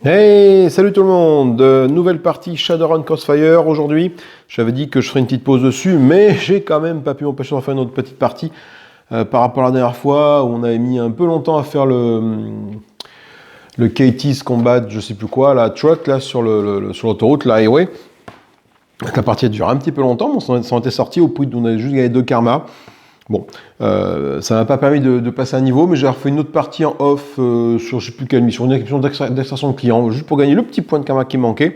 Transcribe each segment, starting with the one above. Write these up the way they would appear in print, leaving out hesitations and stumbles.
Hey, salut tout le monde! Nouvelle partie Shadowrun Crossfire aujourd'hui. J'avais dit que je ferais une petite pause dessus, mais j'ai quand même pas pu m'empêcher d'en faire une autre petite partie par rapport à la dernière fois où on avait mis un peu longtemps à faire le KT's Combat, je sais plus quoi, la truck là sur sur l'autoroute, la highway. La partie a duré un petit peu longtemps, mais on s'en était sorti au point où on avait juste gagné 2 karmas. Bon, ça m'a pas permis de passer un niveau, mais j'ai refait une autre partie en off sur je sais plus quelle mission, une mission d'extraction de clients, juste pour gagner le petit point de karma qui manquait.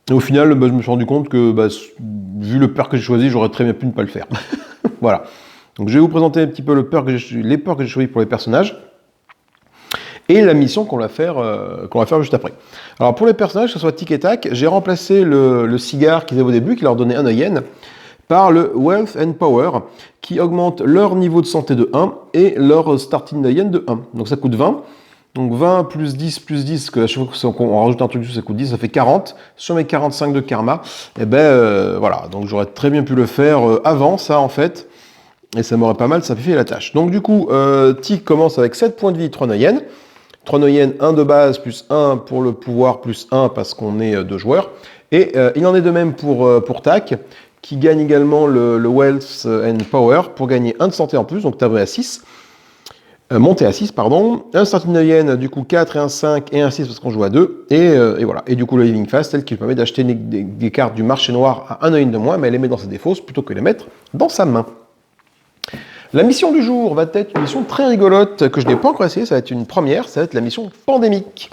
Et au final, je me suis rendu compte que, vu le peur que j'ai choisi, j'aurais très bien pu ne pas le faire. Voilà. Donc je vais vous présenter un petit peu les peurs que j'ai choisies pour les personnages et la mission qu'on va faire juste après. Alors pour les personnages, que ce soit Tic et Tac, j'ai remplacé le cigare qu'ils avaient au début, qui leur donnait 1 yen, par le Wealth and Power, qui augmente leur niveau de santé de 1 et leur starting yen de 1. Donc ça coûte 20. Donc 20 plus 10, que à chaque fois qu'on rajoute un truc dessus, ça coûte 10, ça fait 40. Sur mes 45 de karma, et voilà. Donc j'aurais très bien pu le faire avant ça, en fait. Et ça m'aurait pas mal simplifié la tâche. Donc du coup, Tic commence avec 7 points de vie, 3 Noyen. 3 Noyen, 1 de base, plus 1 pour le pouvoir, plus 1 parce qu'on est 2 joueurs. Et il en est de même pour Tac, qui gagne également le Wealth and Power pour gagner 1 de santé en plus, donc tablé à 6. Monté à 6, pardon. Un starting yen, du coup 4 et un 5 et un 6 parce qu'on joue à 2. Et voilà. Et du coup, le Living Fast, celle qui lui permet d'acheter des cartes du marché noir à 1 yen de moins, mais elle les met dans ses défausses plutôt que les mettre dans sa main. La mission du jour va être une mission très rigolote que je n'ai pas encore essayé, ça va être une première, ça va être la mission pandémique.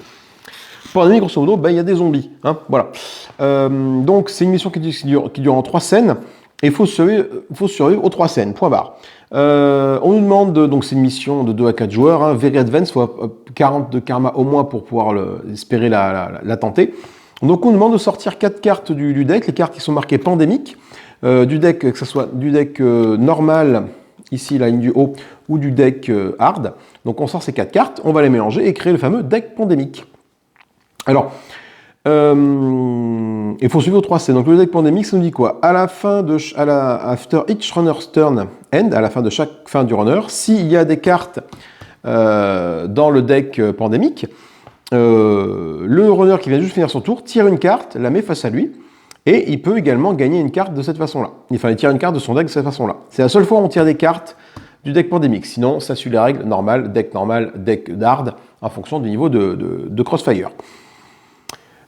Pandémique, grosso modo, il y a des zombies. Hein, voilà. Donc c'est une mission qui dure en 3 scènes, et il faut survivre aux 3 scènes, point barre. On nous demande, donc c'est une mission de 2 à 4 joueurs, hein, very advanced, il faut 40 de karma au moins pour pouvoir espérer la tenter. Donc on nous demande de sortir 4 cartes du deck, les cartes qui sont marquées pandémiques, du deck, que ce soit du deck normal, ici la ligne du haut, ou du deck hard. Donc on sort ces 4 cartes, on va les mélanger et créer le fameux deck pandémique. Alors, il faut suivre aux 3 scènes. Donc le deck pandémique, ça nous dit quoi? After each runner's turn end, à la fin de chaque fin du runner, s'il y a des cartes dans le deck pandémique, le runner qui vient juste finir son tour tire une carte, la met face à lui, et il peut également gagner une carte de cette façon-là. Enfin, il tire une carte de son deck de cette façon-là. C'est la seule fois où on tire des cartes du deck pandémique. Sinon, ça suit les règles normal, deck d'hard, en fonction du niveau de Crossfire.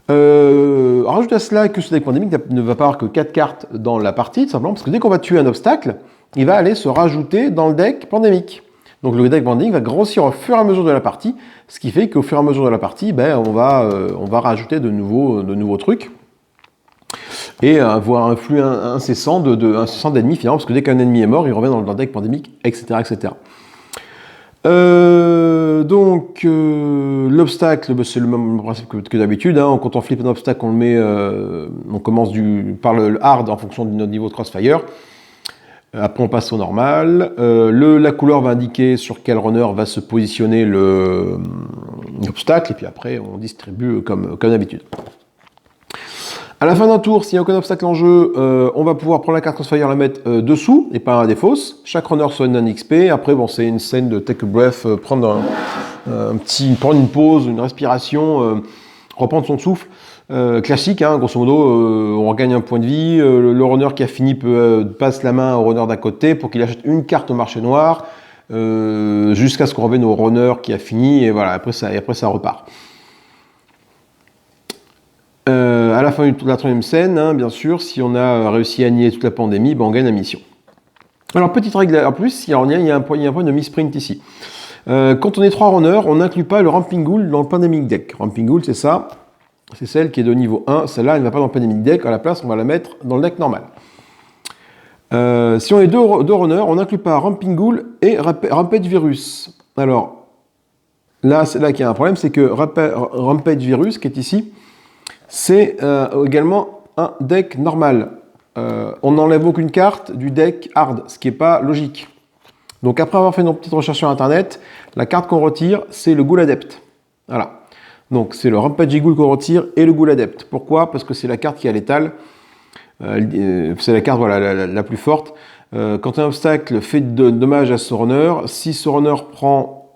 Rajoute à cela que ce deck pandémique ne va pas avoir que 4 cartes dans la partie, tout simplement parce que dès qu'on va tuer un obstacle, il va aller se rajouter dans le deck pandémique. Donc le deck pandémique va grossir au fur et à mesure de la partie, ce qui fait qu'au fur et à mesure de la partie, on va rajouter de nouveaux trucs et avoir un flux incessant d'ennemis finalement, parce que dès qu'un ennemi est mort, il revient dans le deck pandémique, etc. etc. L'obstacle, c'est le même principe que d'habitude. Hein. Quand on flippe un obstacle, on le met, on commence par le hard en fonction de notre niveau de crossfire. Après, on passe au normal. La couleur va indiquer sur quel runner va se positionner l'obstacle, et puis après, on distribue comme d'habitude. À la fin d'un tour, s'il n'y a aucun obstacle en jeu, on va pouvoir prendre la carte Crossfire, la mettre dessous et pas à des fosses. Chaque runner sonne un XP. Après, c'est une scène de take a breath, prendre une pause, une respiration, reprendre son souffle. Classique, hein, grosso modo, on regagne un point de vie. Le runner qui a fini passe la main au runner d'à côté pour qu'il achète une carte au marché noir jusqu'à ce qu'on revienne au runner qui a fini. Et voilà, après ça repart. À la fin de la 3e scène, hein, bien sûr, si on a réussi à nier toute la pandémie, on gagne la mission. Alors, petite règle en plus, il y a un point de misprint ici. Quand on est 3 runners, on n'inclut pas le Ramping Ghoul dans le Pandemic Deck. Ramping Ghoul, c'est ça, c'est celle qui est de niveau 1. Celle-là, elle ne va pas dans le Pandemic Deck. À la place, on va la mettre dans le deck normal. Si on est deux runners, on n'inclut pas Ramping Ghoul et Rampage Virus. Alors, là, c'est là qu'il y a un problème, c'est que Rampage Virus, qui est ici, c'est également un deck normal. On n'enlève aucune carte du deck hard, ce qui n'est pas logique. Donc après avoir fait nos petites recherches sur internet, la carte qu'on retire, c'est le Ghoul Adept. Voilà. Donc c'est le Rampage Ghoul qu'on retire et le Ghoul Adept. Pourquoi? Parce que c'est la carte qui a l'étale. C'est la carte la plus forte. Quand un obstacle fait de dommages à ce runner, si ce runner prend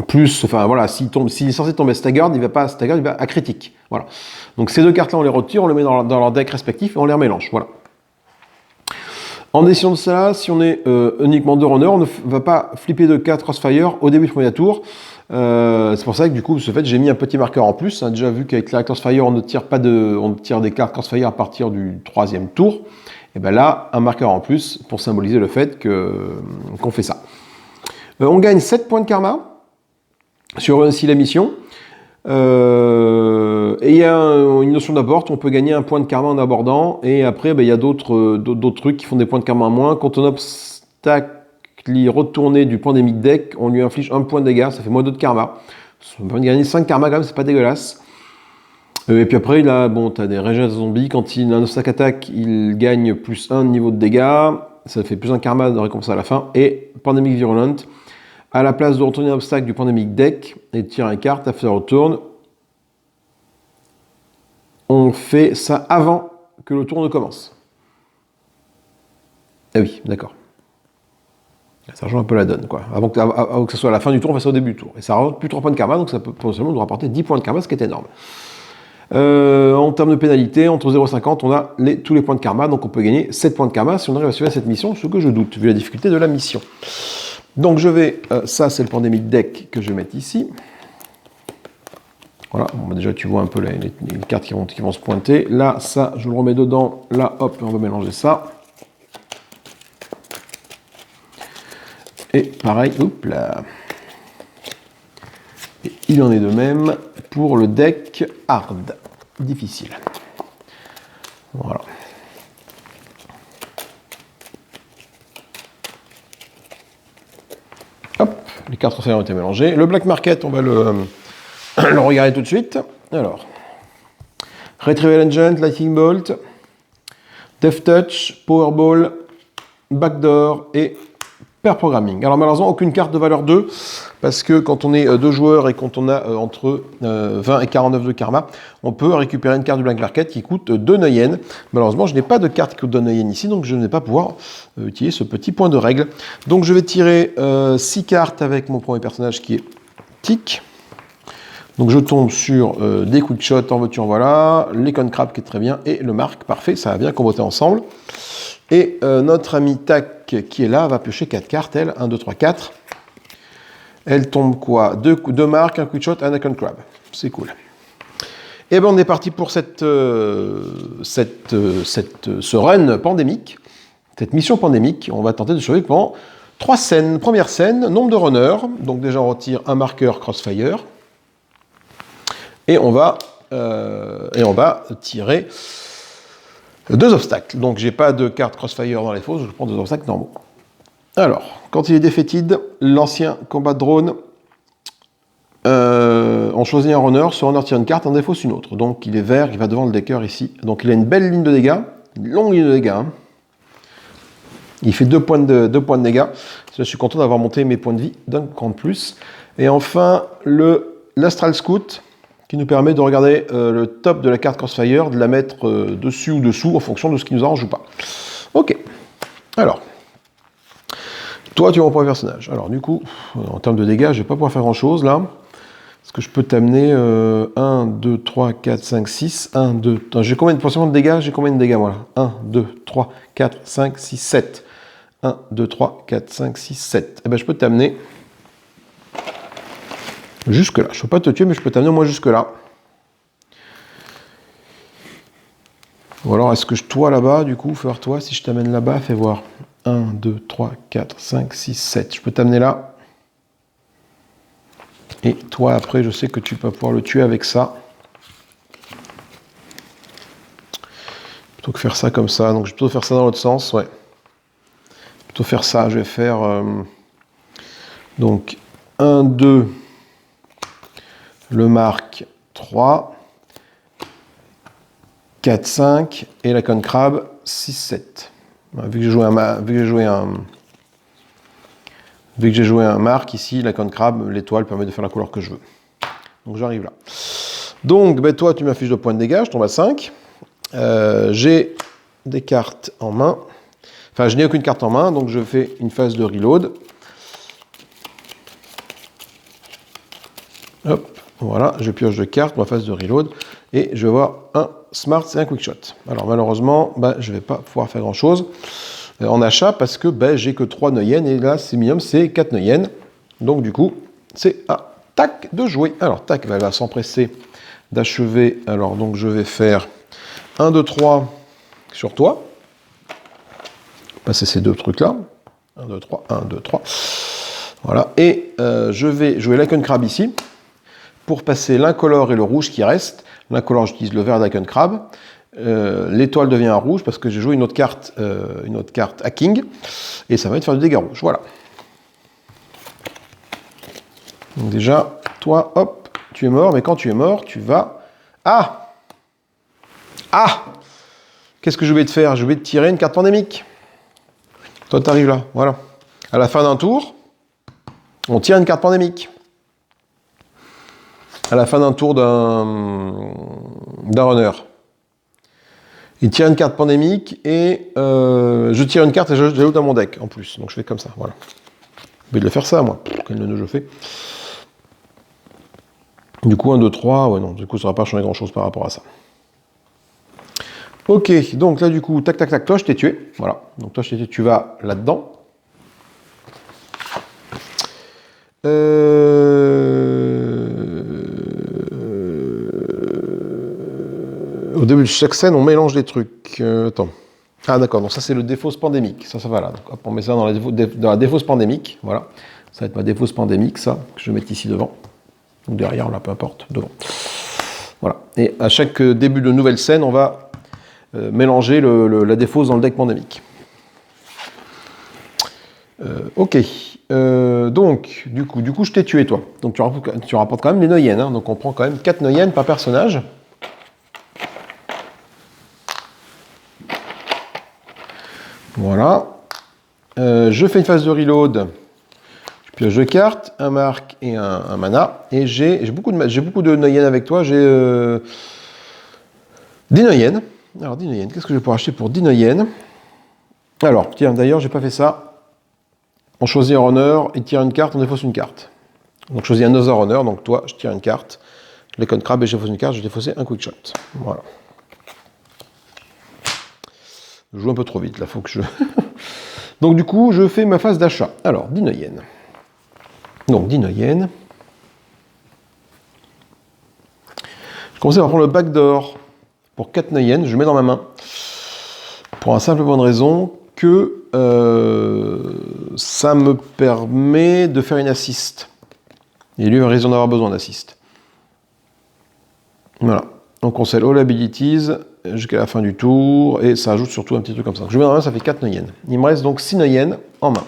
plus, enfin voilà, s'il est censé tomber staggered, il va pas staggered, il va à critique. Voilà. Donc ces deux cartes-là, on les retire, on les met dans leur deck respectif et on les remélange. Voilà. En décision de ça, si on est uniquement 2 runners, on ne va pas flipper de 4 Crossfire au début du premier tour. C'est pour ça que du coup, ce fait, j'ai mis un petit marqueur en plus. On a déjà vu qu'avec la Crossfire, on ne tire des cartes Crossfire à partir du 3e tour. Et bien là, un marqueur en plus pour symboliser le fait qu'on fait ça. On gagne 7 points de karma sur ainsi la mission. Et il y a une notion d'abord, on peut gagner un point de karma en abordant, et après il y a d'autres trucs qui font des points de karma en moins. Quand on obstacle retourné du pandémique deck, on lui inflige 1 point de dégâts, ça fait moins 2 de karma. Ça peut gagner 5 karma quand même, c'est pas dégueulasse. Et puis après, là, bon, t'as des régénérations zombies, quand il a un obstacle attaque, il gagne plus 1 niveau de dégâts, ça fait plus 1 karma de récompense à la fin, et pandémique virulent. À la place de retourner un obstacle du pandémique deck et de tirer une carte, after return, on fait ça avant que le tour ne commence. Ah oui, d'accord. Ça change un peu la donne, quoi. Avant que ce soit à la fin du tour, on fait ça au début du tour. Et ça rajoute plus 3 points de karma, donc ça peut potentiellement nous rapporter 10 points de karma, ce qui est énorme. En termes de pénalité, entre 0 et 50, on a tous les points de karma, donc on peut gagner 7 points de karma si on arrive à suivre cette mission, ce que je doute, vu la difficulté de la mission. Donc je vais, ça c'est le pandémique deck que je vais mettre ici. Voilà, bon, déjà tu vois un peu les cartes qui vont se pointer. Là, ça, je le remets dedans. Là, hop, on va mélanger ça. Et pareil, hop là. Et il en est de même pour le deck hard, difficile. Voilà. Hop, les cartes ont été mélangées. Le black market, on va le regarder tout de suite. Alors, Retrieval Agent, Lightning Bolt, Death Touch, Powerball, Backdoor et Pair Programming. Alors malheureusement, aucune carte de valeur 2, parce que quand on est 2 joueurs et quand on a entre 20 et 49 de karma, on peut récupérer une carte du Black Market qui coûte 2 Neyen. Malheureusement, je n'ai pas de carte qui coûte 2 Neyen ici, donc je ne vais pas pouvoir utiliser ce petit point de règle. Donc je vais tirer 6 cartes avec mon premier personnage qui est Tic. Donc je tombe sur des quick shots, en veux-tu en voilà, les Con Crab qui est très bien, et le Mark, parfait, ça va bien comboter ensemble. Et notre ami Tac qui est là va piocher 4 cartes, elle, 1, 2, 3, 4. Elle tombe quoi? 2 marques, un quick shot, un Con Crab. C'est cool. Et bien on est parti pour ce run pandémique, cette mission pandémique. On va tenter de survivre pendant 3 scènes. Première scène, nombre de runners. Donc déjà on retire un marqueur Crossfire. Et on va tirer 2 obstacles. Donc j'ai pas de carte Crossfire dans les fosses, je prends 2 obstacles normaux. Alors, quand il est defeated, l'ancien combat drone, on choisit un runner, ce runner tire une carte, en défausse une autre. Donc il est vert, il va devant le decker ici. Donc il a une belle ligne de dégâts, une longue ligne de dégâts. Hein. Il fait 2 points de dégâts. Je suis content d'avoir monté mes points de vie d'un cran de plus. Et enfin, l'Astral Scout, qui nous permet de regarder le top de la carte Crossfire, de la mettre dessus ou dessous en fonction de ce qui nous arrange ou pas. Ok. Alors, toi, tu es mon premier personnage. Alors, du coup, en termes de dégâts, je vais pas pouvoir faire grand-chose, là. Est-ce que je peux t'amener 1, 2, 3, 4, 5, 6, 1, 2... J'ai combien de dégâts? J'ai combien de dégâts, moi, là? 1, 2, 3, 4, 5, 6, 7. 1, 2, 3, 4, 5, 6, 7. Eh bien, je peux t'amener jusque là. Je ne peux pas te tuer, mais je peux t'amener au moins jusque là. Ou alors, est-ce que toi là-bas, du coup, fais voir toi, si je t'amène là-bas, fais voir. 1, 2, 3, 4, 5, 6, 7. Je peux t'amener là. Et toi, après, je sais que tu peux pouvoir le tuer avec ça. Plutôt que faire ça comme ça. Donc, je vais plutôt faire ça dans l'autre sens, ouais. Plutôt faire ça. Je vais faire... donc, 1, 2... le marque 3, 4, 5, et la Con Crab 6, 7. Vu que j'ai joué un marque ici, la Con Crab, l'étoile permet de faire la couleur que je veux. Donc j'arrive là. Donc ben, toi tu m'affiches 2 points de dégâts, je tombe à 5. J'ai des cartes en main. Enfin je n'ai aucune carte en main, donc je fais une phase de reload. Hop, voilà, je pioche 2 cartes, ma phase de reload, et je vois un smart et un quick shot. Alors malheureusement, je ne vais pas pouvoir faire grand chose en achat parce que j'ai que 3 Neuen, et là c'est minimum, c'est 4 Neuen. Donc du coup, c'est à tac de jouer. Alors tac, elle va s'empresser d'achever. Alors donc je vais faire 1, 2, 3 sur toi. Passer ces 2 trucs là. 1, 2, 3, 1, 2, 3. Voilà. Et je vais jouer l'Icon Crab ici. Pour passer l'incolore et le rouge qui reste. L'incolore, j'utilise le vert d'Icon Crab. L'étoile devient un rouge parce que j'ai joué une autre carte hacking. Et ça va être faire du dégât rouge. Voilà. Donc déjà, toi, hop, tu es mort. Mais quand tu es mort, tu vas... Ah! Qu'est-ce que je vais te faire? Je vais te tirer une carte pandémique. Toi, tu arrives là. Voilà. À la fin d'un tour, on tire une carte pandémique. À la fin d'un tour d'un runner. Il tire une carte pandémique et je tire une carte et j'ajoute dans mon deck en plus. Donc je fais comme ça, voilà. Je vais le faire ça, moi. Quel nœud je fais. Du coup, 1, 2, 3, ouais non, du coup ça ne va pas changer grand chose par rapport à ça. Ok, donc là du coup, tac, tac, tac, toi je t'ai tué. Voilà, donc toi je t'ai tué, tu vas là-dedans. Au début de chaque scène, on mélange des trucs. Attends. Ah d'accord, donc ça c'est le défausse pandémique. Ça va là. Donc hop, on met ça dans la défausse pandémique. Voilà. Ça va être ma défausse pandémique, ça, que je vais mettre ici devant. Ou derrière, là, peu importe, devant. Voilà. Et à chaque début de nouvelle scène, on va mélanger la défausse dans le deck pandémique. Ok. Donc, du coup, je t'ai tué, toi. Donc, tu rapportes quand même les Neuen. Hein. Donc, on prend quand même 4 Neuen par personnage. Voilà. Je fais une phase de reload. Je pioche 2 cartes, un marque et un mana. Et j'ai beaucoup de Neuen avec toi. J'ai 10 Neuen. Alors, 10 Neuen. Qu'est-ce que je vais pouvoir acheter pour 10 Neuen? Alors, tiens, d'ailleurs, j'ai pas fait ça. On choisit un runner, il tire une carte, on défausse une carte. Donc, je choisis un other runner. Donc, toi, je tire une carte. L'Icon Crab et je défausse une carte. Je défausse un quick shot. Voilà. Je joue un peu trop vite, là, faut que je... Donc, du coup, je fais ma phase d'achat. Alors, 10 Neuen. Donc, 10 Neuen. Je commence par prendre le backdoor pour 4 Neuen. Je le mets dans ma main. Pour la simple bonne raison que ça me permet de faire une assist. Et lui, il a raison d'avoir besoin d'assist. Voilà. Donc, on scelle all abilities jusqu'à la fin du tour. Et ça ajoute surtout un petit truc comme ça. Donc, je mets dans ma main, ça fait 4 Neuen. Il me reste donc 6 Neuen en main.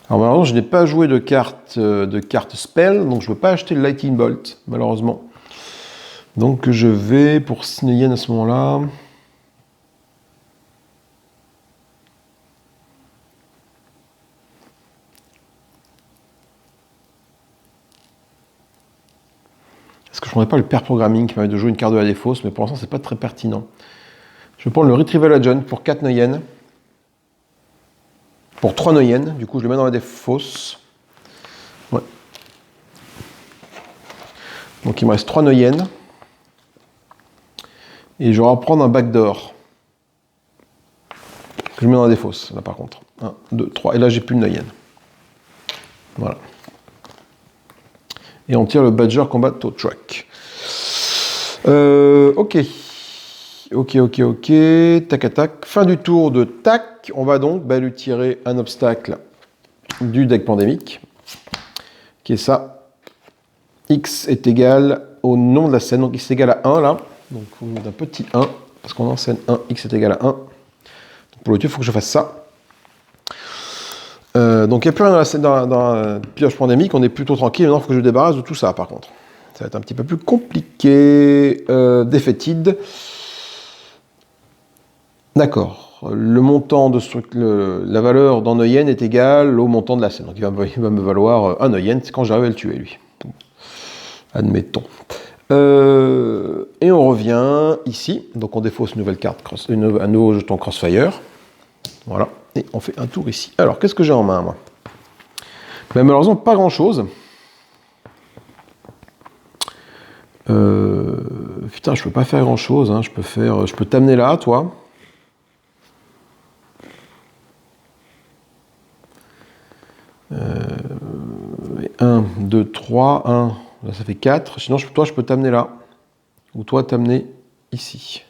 Alors malheureusement, je n'ai pas joué de carte spell, donc je ne peux pas acheter le Lightning Bolt, malheureusement. Donc je vais pour 6 Neuen à ce moment-là. Est-ce que je ne prendrais pas le pair programming qui permet de jouer une carte de la défausse, mais pour l'instant, c'est pas très pertinent. Je vais prendre le Retrieval Agent pour 4 Neuen. Pour 3 Neuen, du coup je le mets dans la défausse. Ouais. Donc il me reste 3 Neuen. Et je vais reprendre un backdoor. Que je mets dans la défausse, là par contre. 1, 2, 3. Et là j'ai plus de Neuen. Voilà. Et on tire le Badger Combat Tow Truck. Ok. Ok. Tac, tac. Fin du tour de tac. On va donc lui tirer un obstacle du deck pandémique. Qui est ça. X est égal au nom de la scène. Donc X est égal à 1 là. Donc il faut mettre un petit 1. Parce qu'on enseigne 1. X est égal à 1. Donc, pour le tuer, il faut que je fasse ça. Donc il n'y a plus rien dans la pioche pandémique. On est plutôt tranquille. Maintenant, il faut que je me débarrasse de tout ça par contre. Ça va être un petit peu plus compliqué. Defeated. D'accord. Le montant de ce truc, la valeur d'un Neuen est égale au montant de la scène. Donc il va me valoir un Neuen, c'est quand j'arrive à le tuer, lui. Admettons. Et on revient ici. Donc on défausse une nouvelle carte, un nouveau jeton Crossfire. Voilà. et on fait un tour ici. Alors, qu'est-ce que j'ai en main, moi? Ben, malheureusement, pas grand-chose. Putain, je peux pas faire grand-chose. Hein. Je peux t'amener là, toi. Euh, 1, 2, 3, 1. Là, ça fait 4. Sinon, toi, je peux t'amener là. Ou toi, t'amener ici.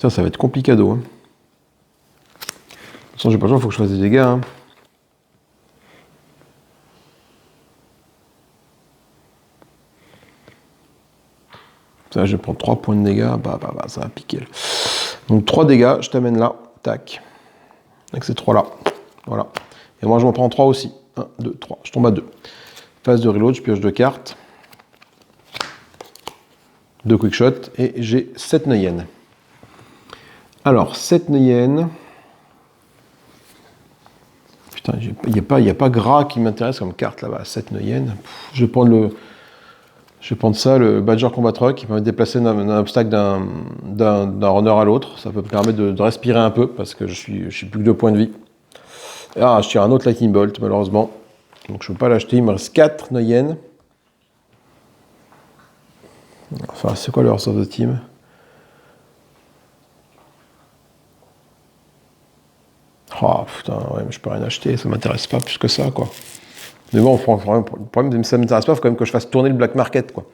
Ça va être complicado. Hein. De toute façon, j'ai pas le choix, il faut que je fasse des dégâts. Hein. Ça, je vais prendre 3 points de dégâts. Ça va piquer. Là. Donc 3 dégâts, je t'amène là. Tac. Avec ces 3 là. Voilà. Et moi, je m'en prends 3 aussi. 1, 2, 3. Je tombe à 2. Phase de reload, je pioche 2 cartes. 2 quickshot. Et j'ai 7 Neuyen. Alors, 7 Neuyen. Putain, il n'y a pas gras qui m'intéresse comme carte là-bas. 7 Neuyen. Je vais prendre ça, le Badger Combat Truck, qui permet de déplacer un obstacle d'un runner à l'autre. Ça peut me permettre de respirer un peu, parce que je suis plus que 2 points de vie. Ah, je tire un autre Lightning Bolt, malheureusement. Donc je ne peux pas l'acheter. Il me reste 4 Neuyen. Enfin, c'est quoi le Hearts of the Team? Oh putain, ouais, mais je peux rien acheter, ça m'intéresse pas plus que ça, quoi. Mais bon, le problème, ça m'intéresse pas, il faut quand même que je fasse tourner le black market, quoi.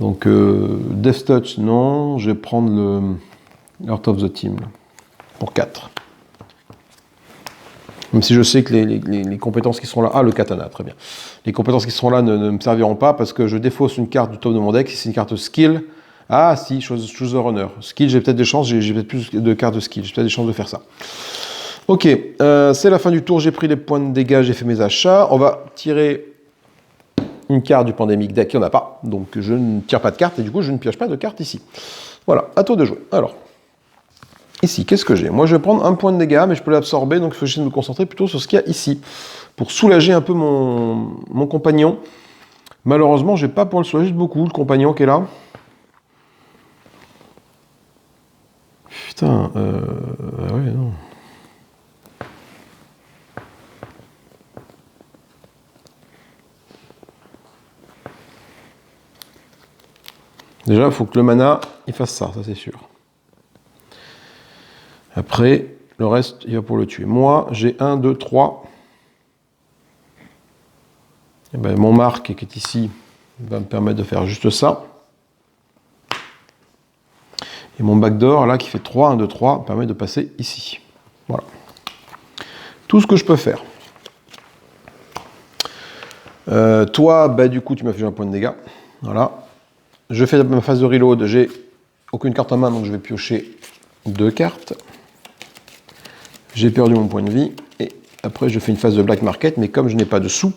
Donc, Death Touch, non. Je vais prendre le Heart of the Team, là, pour 4. Même si je sais que les compétences qui sont là... Ah, le katana, très bien. Les compétences qui sont là ne me serviront pas, parce que je défausse une carte du top de mon deck. Si c'est une carte skill... Ah, si, choose the runner. Skill, j'ai peut-être des chances, j'ai peut-être plus de cartes de skill. J'ai peut-être des chances de faire ça. Ok, c'est la fin du tour, j'ai pris les points de dégâts, j'ai fait mes achats. On va tirer une carte du pandémique deck, il n'y en a pas. Donc je ne tire pas de carte et du coup je ne pioche pas de carte ici. Voilà, à toi de jouer. Alors, ici, qu'est-ce que j'ai? Moi je vais prendre un point de dégâts, mais je peux l'absorber, donc il faut essayer de me concentrer plutôt sur ce qu'il y a ici. Pour soulager un peu mon compagnon. Malheureusement, je vais pas pouvoir le soulager beaucoup, le compagnon qui est là. Putain, ouais, non. Déjà, il faut que le mana, il fasse ça c'est sûr. Après, le reste, il va pour le tuer. Moi, j'ai 1, 2, 3. Et ben, mon marque qui est ici va me permettre de faire juste ça. Et mon backdoor, là, qui fait 3, 1, 2, 3, me permet de passer ici. Voilà. Tout ce que je peux faire. Toi, bah, du coup, tu m'as fait un point de dégâts. Voilà. Je fais ma phase de reload. J'ai aucune carte en main, donc je vais piocher 2 cartes. J'ai perdu mon point de vie. Et après, je fais une phase de black market, mais comme je n'ai pas de sous,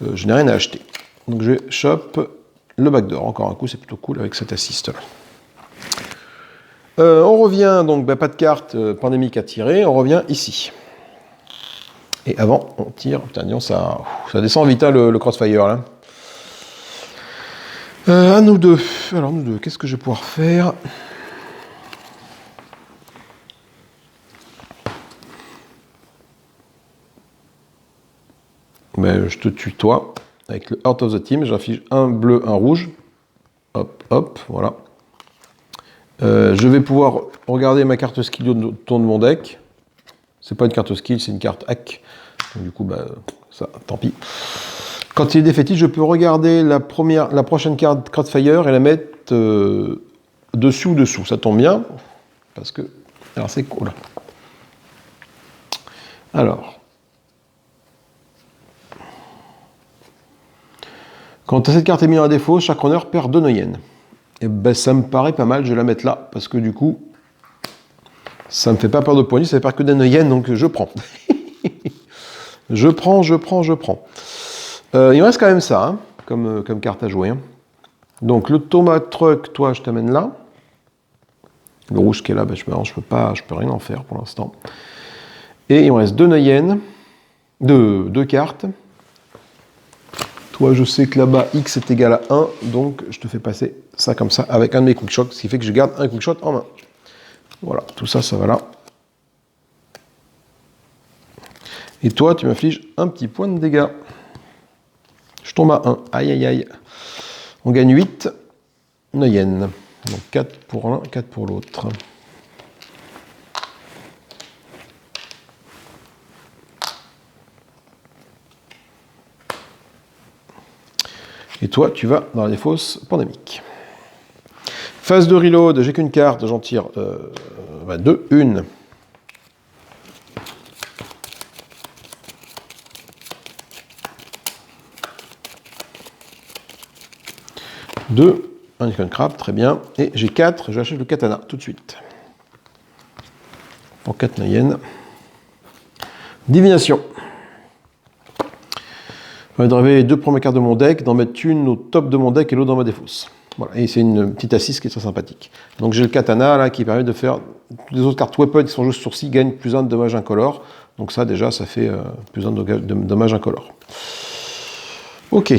je n'ai rien à acheter. Donc je chope le backdoor. Encore un coup, c'est plutôt cool avec cet assist. On revient, donc bah, pas de carte pandémique à tirer. On revient ici. Et avant, on tire. Putain, disons, ça descend vite, hein, le crossfire, là. À nous deux. Alors, nous deux, qu'est-ce que je vais pouvoir faire? Ben, je te tue, toi. Avec le Heart of the Team, j'affiche un bleu, un rouge. Hop, hop, voilà. Je vais pouvoir regarder ma carte skill autour de mon deck. C'est pas une carte skill, c'est une carte hack. Donc, du coup, bah, ça, tant pis. Quand il est défaitiste, je peux regarder la prochaine carte Crossfire et la mettre dessus ou dessous. Ça tombe bien, parce que... Alors, c'est cool. Alors... Quand cette carte est mise à défaut, chaque runner perd 2 Neuyen. Et ben, ça me paraît pas mal, je vais la mettre là, parce que du coup, ça me fait pas peur de poignée, ça fait peur que des Neuyen, donc je prends. je prends. Il me reste quand même ça, hein, comme carte à jouer. Hein. Donc le Thomas Truck, toi, je t'amène là. Le rouge qui est là, ben, je peux rien en faire pour l'instant. Et il me reste 2 Neuyen, deux cartes. Toi, je sais que là-bas, X est égal à 1, donc je te fais passer ça comme ça avec un de mes quick-shots, ce qui fait que je garde un quick-shot en main. Voilà, tout ça, ça va là. Et toi, tu m'infliges un petit point de dégâts. Je tombe à 1. Aïe, aïe, aïe. On gagne 8 Neuyen. Donc 4 pour l'un, 4 pour l'autre. Et toi, tu vas dans les fosses pandémiques. Phase de reload, j'ai qu'une carte, j'en tire 2, 1. 2, un Icon Crab, très bien. Et j'ai 4, je achète le katana tout de suite. Pour 4 Neuyen. Divination. Je vais driver les 2 premières cartes de mon deck, d'en mettre une au top de mon deck et l'autre dans ma défausse. Voilà, et c'est une petite assise qui est très sympathique. Donc j'ai le katana là qui permet de faire. Les autres cartes weapon qui sont juste sur 6 gagnent plus 1 de dommages incolores. Donc ça déjà ça fait plus 1 de dommages incolores. Ok.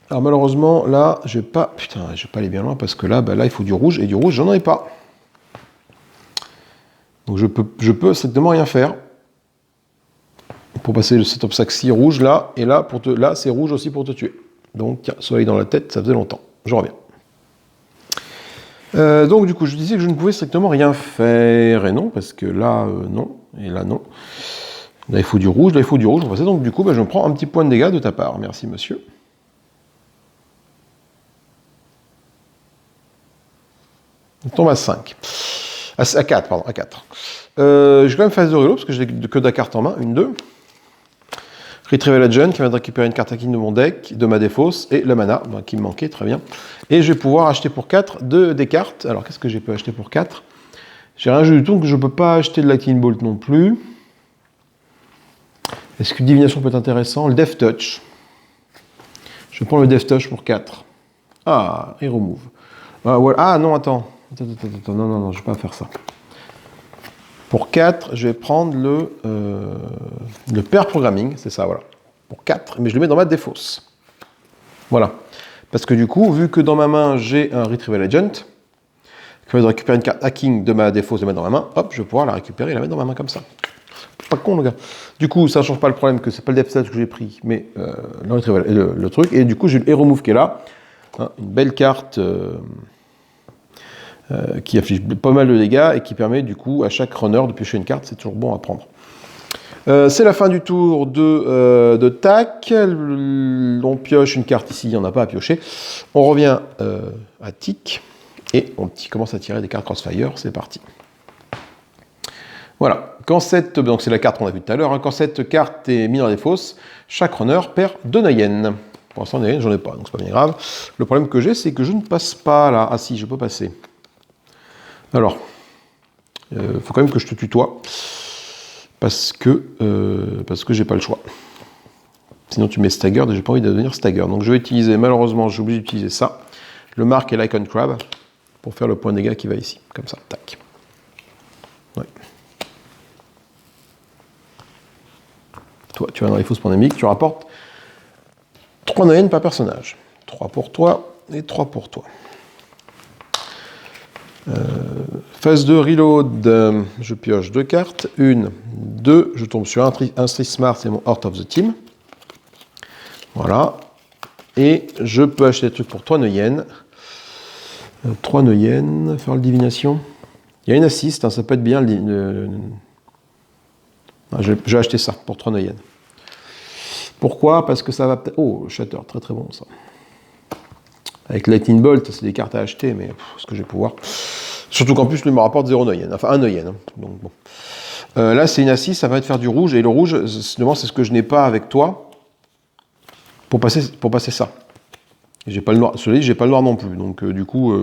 Alors malheureusement là je vais pas. Putain, je vais pas aller bien loin parce que là, là il faut du rouge et du rouge j'en ai pas. Donc je peux strictement rien faire. Pour passer cet obstacle-ci rouge là, et là, là c'est rouge aussi pour te tuer. Donc tiens, soleil dans la tête, ça faisait longtemps. Je reviens. Donc du coup, je disais que je ne pouvais strictement rien faire, et non, parce que là, non, et là, non. Là, il faut du rouge, là, il faut du rouge. Donc du coup, je me prends un petit point de dégâts de ta part. Merci, monsieur. On tombe à 5. À 4, pardon, à 4. J'ai quand même phase de reload, parce que j'ai que de la carte en main, 1, 2. Retrieval Agent qui vient de récupérer une carte acquis de mon deck, de ma défausse, et le mana, qui me manquait, très bien. Et je vais pouvoir acheter pour 4 des cartes. Alors, qu'est-ce que j'ai pu acheter pour 4 ? J'ai rien du tout, donc je ne peux pas acheter de Lightning Bolt non plus. Est-ce que Divination peut être intéressant ? Le Death Touch. Je prends le Death Touch pour 4. Ah, et remove. Ah non, attends. Non, je ne vais pas faire ça. Pour 4, je vais prendre le pair programming, c'est ça, voilà. Pour 4, mais je le mets dans ma défausse. Voilà. Parce que du coup, vu que dans ma main, j'ai un Retrieval Agent, qui va de récupérer une carte hacking de ma défausse et mettre dans ma main, hop, je vais pouvoir la récupérer et la mettre dans ma main comme ça. Pas con, le gars. Du coup, ça ne change pas le problème que c'est pas le Death Touch que j'ai pris, mais le truc. Et du coup, j'ai le Hero Move qui est là. Hein, une belle carte... qui affiche pas mal de dégâts et qui permet du coup à chaque runner de piocher une carte, c'est toujours bon à prendre. C'est la fin du tour de tac. On pioche une carte ici, il n'y en a pas à piocher. On revient à tic et on commence à tirer des cartes Crossfire, c'est parti. Voilà, donc c'est la carte qu'on a vue tout à l'heure, hein. Quand cette carte est mise dans les fosses, chaque runner perd 2 Neuyen. Pour l'instant, Neuyen, j'en ai pas, donc c'est pas bien grave. Le problème que j'ai, c'est que je ne passe pas là. Ah si, je peux passer. Alors, faut quand même que je te tutoie, parce que j'ai pas le choix. Sinon tu mets stagger, et j'ai pas envie de devenir stagger. Donc je vais utiliser, malheureusement, j'ai oublié d'utiliser ça, le mark et l'icon crab, pour faire le point de dégâts qui va ici, comme ça, tac. Ouais. Toi, tu vas dans les fosses pandémiques, tu rapportes 3 Neuyen par personnage. 3 pour toi et 3 pour toi. Phase de reload, je pioche 2 cartes. 1, 2, je tombe sur un Street Smart, c'est mon Heart of the Team. Voilà. Et je peux acheter des trucs pour 3 Neuyen. 3 Neuyen, faire le divination. Il y a une assist, hein, ça peut être bien. Je vais acheter ça pour 3 Neuyen. Pourquoi ? Parce que ça va peut-être... Oh, Shatter, très très bon ça. Avec Lightning Bolt, c'est des cartes à acheter, mais est-ce que je vais pouvoir ? Surtout qu'en plus, lui me rapporte 0 Neuyen, enfin 1 Neuyen. Hein. Donc, bon. Là, c'est une assise, ça va te faire du rouge, et le rouge, c'est ce que je n'ai pas avec toi pour passer ça. J'ai pas le noir, celui-là, j'ai pas le noir non plus, donc du coup,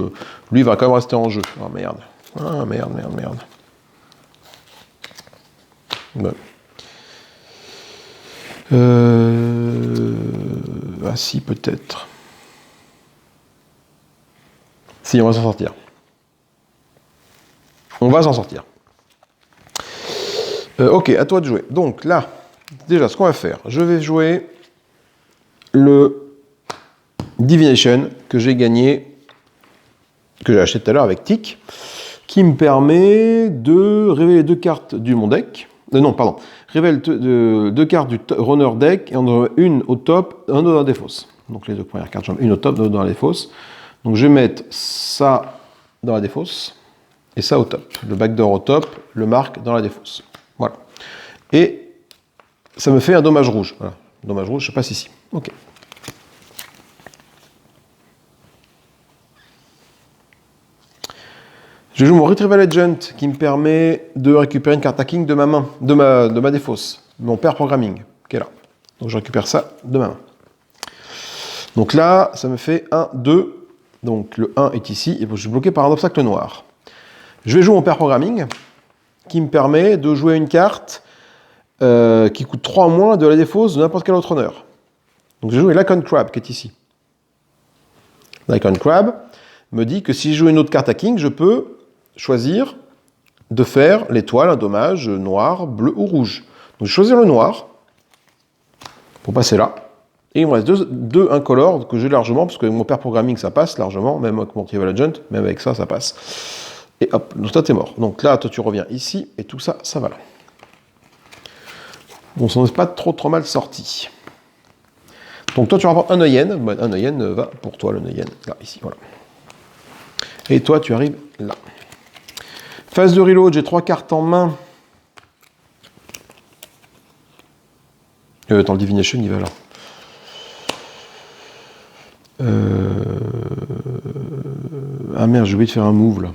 lui, il va quand même rester en jeu. Ah merde. Ah merde. Bon. Ah si, peut-être. Si, on va s'en sortir. On va s'en sortir. Ok, à toi de jouer. Donc là, déjà, ce qu'on va faire, je vais jouer le Divination que j'ai gagné, que j'ai acheté tout à l'heure avec Tic, qui me permet de révéler 2 cartes du mon deck. Non, pardon. Révèle 2 cartes du runner deck et en a une au top, un dans la défausse. Donc les 2 premières cartes, j'en ai une au top, une dans la défausse. Donc je vais mettre ça dans la défausse et ça au top. Le backdoor au top, le marque dans la défausse. Voilà. Et ça me fait un dommage rouge. Voilà. Dommage rouge, je passe ici. Ok. Je joue mon Retrieval Agent qui me permet de récupérer une carte hacking de ma main, de ma défausse, mon pair programming qui est là. Donc je récupère ça de ma main. Donc là, ça me fait 1, 2. Donc le 1 est ici et je suis bloqué par un obstacle noir. Je vais jouer mon pair programming qui me permet de jouer une carte qui coûte 3 en moins de la défausse de n'importe quel autre honneur. Donc je joue l'Icon Crab qui est ici. L'Icon Crab me dit que si je joue une autre carte hacking, je peux choisir de faire l'étoile, un dommage noir, bleu ou rouge. Donc je vais choisir le noir pour passer là. Et il me reste deux incolores que j'ai largement, parce que mon pair programming ça passe largement, même avec mon Retrieval Agent, même avec ça, ça passe. Et hop, donc toi t'es mort. Donc là, toi tu reviens ici, et tout ça, ça va là. On s'en est pas trop mal sorti. Donc toi tu rapportes un Neuyen, un Neuyen va pour toi, le Neuyen, là, ici, voilà. Et toi tu arrives là. Phase de reload, j'ai 3 cartes en main. Attends, le Divination, il va là. Ah merde, j'ai oublié de faire un move là.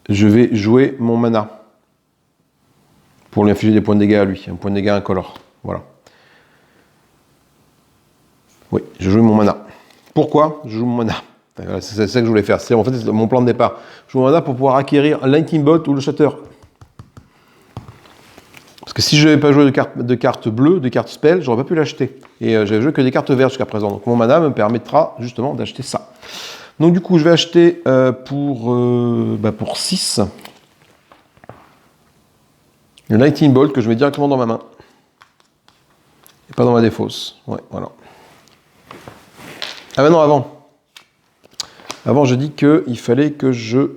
Je vais jouer mon mana. Pour lui infliger des points de dégâts à lui. Un point de dégâts incolore. Voilà. Oui, je joue mon mana. Pourquoi je joue mon mana? C'est ça que je voulais faire. C'est en fait mon plan de départ. Je joue mon mana pour pouvoir acquérir Lightning Bolt ou le Shatter. Parce que si je n'avais pas joué de cartes bleues, de cartes spell, j'aurais pas pu l'acheter. Et j'avais joué que des cartes vertes jusqu'à présent. Donc mon mana me permettra justement d'acheter ça. Donc du coup, je vais acheter pour 6 le Lightning Bolt que je mets directement dans ma main. Et pas dans ma défausse. Ouais, voilà. Ah ben non, avant. Avant, je dis qu'il fallait que je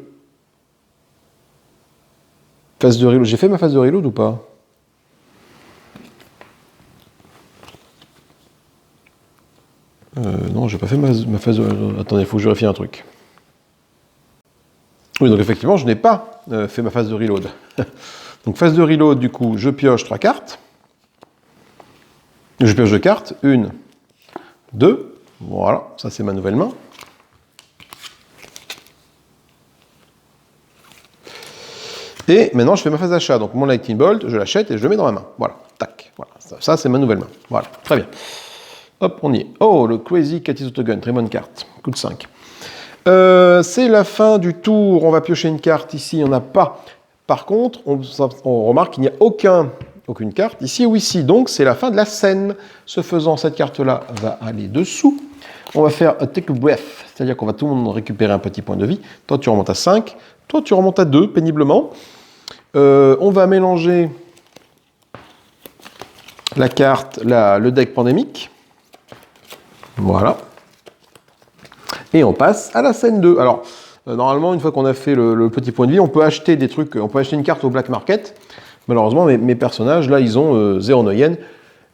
phase de reload. J'ai fait ma phase de reload ou pas? Non, j'ai pas fait ma phase de... Attendez, il faut que je vérifie un truc. Oui, donc effectivement, je n'ai pas fait ma phase de reload. Donc phase de reload, du coup, je pioche 3 cartes. Je pioche 2 cartes. 1, 2. Voilà, ça c'est ma nouvelle main. Et maintenant, je fais ma phase d'achat. Donc mon Lightning Bolt, je l'achète et je le mets dans ma main. Voilà, tac. Voilà, ça c'est ma nouvelle main. Voilà, très bien. Hop, on y est. Oh, le Crazy Cathy's Autogun, très bonne carte. Coûte 5. C'est la fin du tour. On va piocher une carte ici, on n'a pas. Par contre, on remarque qu'il n'y a aucune carte ici ou ici. Donc, c'est la fin de la scène. Ce faisant, cette carte-là va aller dessous. On va faire un take a breath, c'est-à-dire qu'on va tout le monde récupérer un petit point de vie. Toi, tu remontes à 5. Toi, tu remontes à 2, péniblement. On va mélanger la carte, le deck pandémique. Voilà. Et on passe à la scène 2. Alors, normalement, une fois qu'on a fait le petit point de vie, on peut acheter des trucs, on peut acheter une carte au black market. Malheureusement, mes personnages, là, ils ont 0 Neuyen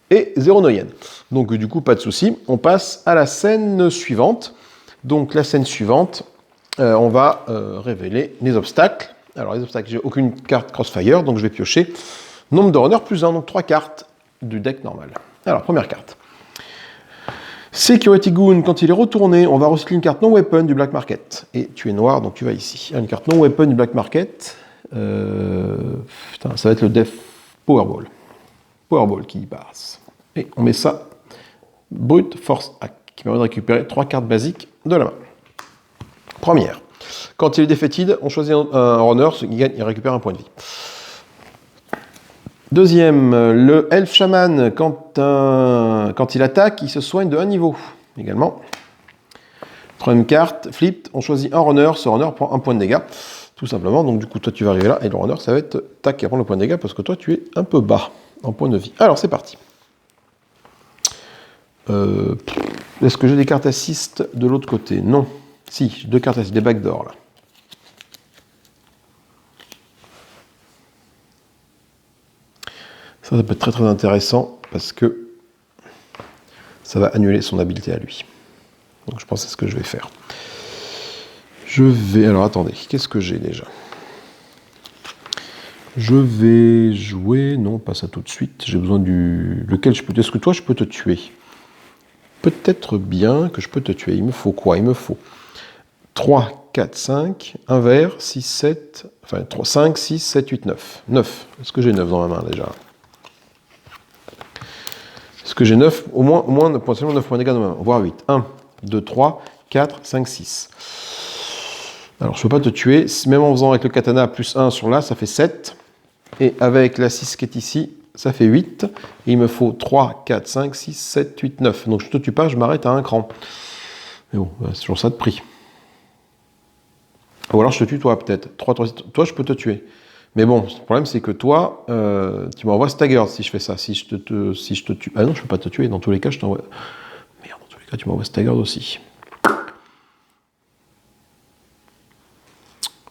et 0 Neuyen. Donc, du coup, pas de souci. On passe à la scène suivante. Donc, la scène suivante, on va révéler les obstacles. Alors, les obstacles, j'ai aucune carte Crossfire, donc je vais piocher nombre de runners plus 1, donc 3 cartes du deck normal. Alors, première carte. Security Goon, quand il est retourné, on va recycler une carte non-weapon du Black Market. Et tu es noir, donc tu vas ici. Une carte non-weapon du Black Market. Putain, ça va être le Death Powerball. Powerball qui y passe. Et on met ça, Brute Force Hack, qui permet de récupérer 3 cartes basiques de la main. Première. Quand il est defeated, on choisit un runner, il récupère un point de vie. Deuxième, le Elf Shaman, quand il attaque, il se soigne de 1 niveau, également. Troisième carte, Flipped, on choisit un runner, ce runner prend 1 point de dégâts, tout simplement. Donc du coup, toi, tu vas arriver là, et le runner, ça va être tac, il prend le point de dégâts, parce que toi, tu es un peu bas. en point de vie. Alors, c'est parti. Est-ce que j'ai des cartes assist de l'autre côté? Non. Si, j'ai 2 cartes assist, des backdoors, là. Ça peut être très très intéressant, parce que ça va annuler son habileté à lui. Donc, je pense que c'est ce que je vais faire. Je vais... Alors, attendez, qu'est-ce que j'ai déjà? Je vais jouer... Non, pas ça tout de suite. J'ai besoin du... Lequel je peux... Est-ce que toi, je peux te tuer? Peut-être bien que je peux te tuer. Il me faut quoi? Il me faut 3, 4, 5, un vert, 6, 7... Enfin, 3, 5, 6, 7, 8, 9. 9. Est-ce que j'ai 9 dans ma main, déjà? Est-ce que j'ai 9? Au moins potentiellement 9 points de dégâts dans ma main. Voire 8. 1, 2, 3, 4, 5, 6. Alors, je ne peux pas te tuer. Même en faisant avec le katana plus 1 sur là, ça fait 7. Et avec la 6 qui est ici, ça fait 8. Et il me faut 3, 4, 5, 6, 7, 8, 9. Donc, je ne te tue pas, je m'arrête à un cran. Mais bon, c'est toujours ça de prix. Ou alors, je te tue toi, peut-être. 3, 3, 6. Toi, je peux te tuer. Mais bon, le problème, c'est que toi, tu m'envoies staggered si je fais ça. Si je te tue... Ah non, je ne peux pas te tuer. Dans tous les cas, je t'envoie... Merde, dans tous les cas, tu m'envoies staggered aussi.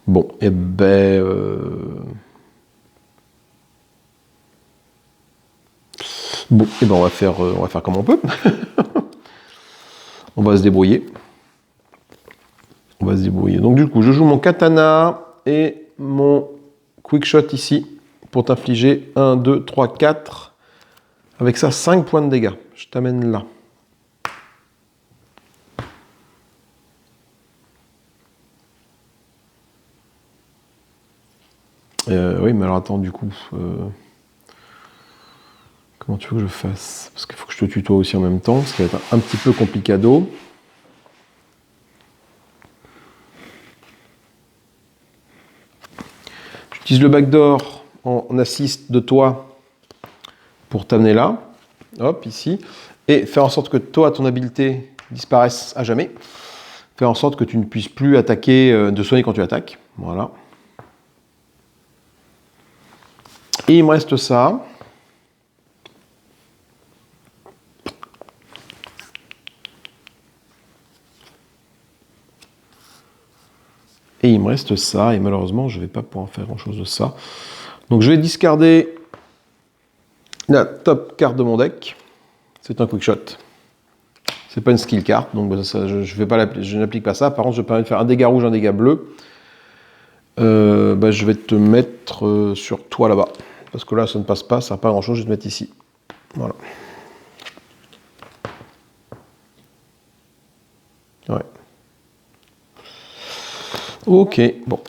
Bon, et ben... Bon, et ben on va faire comme on peut. On va se débrouiller. On va se débrouiller. Donc du coup, je joue mon katana et mon quick shot ici pour t'infliger 1, 2, 3, 4. Avec ça, 5 points de dégâts. Je t'amène là. Oui, mais alors attends, du coup... Comment tu veux que je fasse? Parce qu'il faut que je te tutoie aussi en même temps. Ça va être un petit peu complicado. J'utilise le backdoor en assist de toi pour t'amener là. Hop, ici. Et faire en sorte que toi, ton habileté disparaisse à jamais. Faire en sorte que tu ne puisses plus attaquer, de soigner quand tu attaques. Voilà. Et il me reste ça. Et il me reste ça, et malheureusement, je ne vais pas pouvoir faire grand-chose de ça. Donc je vais discarder la top carte de mon deck. C'est un quick shot. C'est pas une skill card, donc ça, je n'applique pas ça. Par contre, je permets de faire un dégât rouge, un dégât bleu. Je vais te mettre sur toi là-bas. Parce que là, ça ne passe pas, ça n'a pas grand-chose, je vais te mettre ici. Voilà. Ouais. Ok, bon.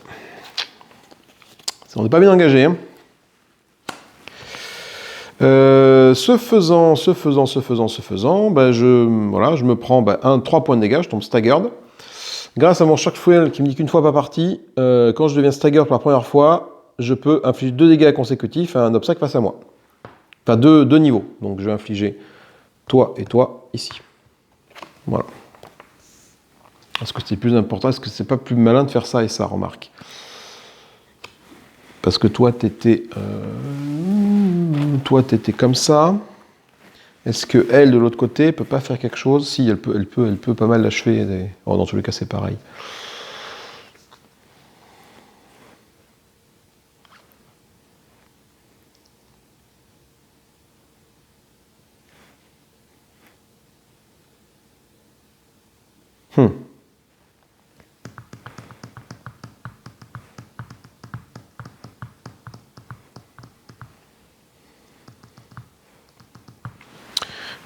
On n'est pas bien engagé. Hein. Ce faisant, je me prends 3 points de dégâts, je tombe staggered. Grâce à mon shock fuel qui me dit qu'une fois pas parti, quand je deviens staggered pour la première fois, je peux infliger 2 dégâts consécutifs à un obstacle face à moi. Enfin, deux niveaux. Donc je vais infliger toi et toi ici. Voilà. Est-ce que c'est plus important? Est-ce que c'est pas plus malin de faire ça et ça, remarque? Parce que toi, t'étais comme ça. Est-ce que elle, de l'autre côté, peut pas faire quelque chose? Si, elle peut pas mal l'achever. Oh, dans tous les cas, c'est pareil.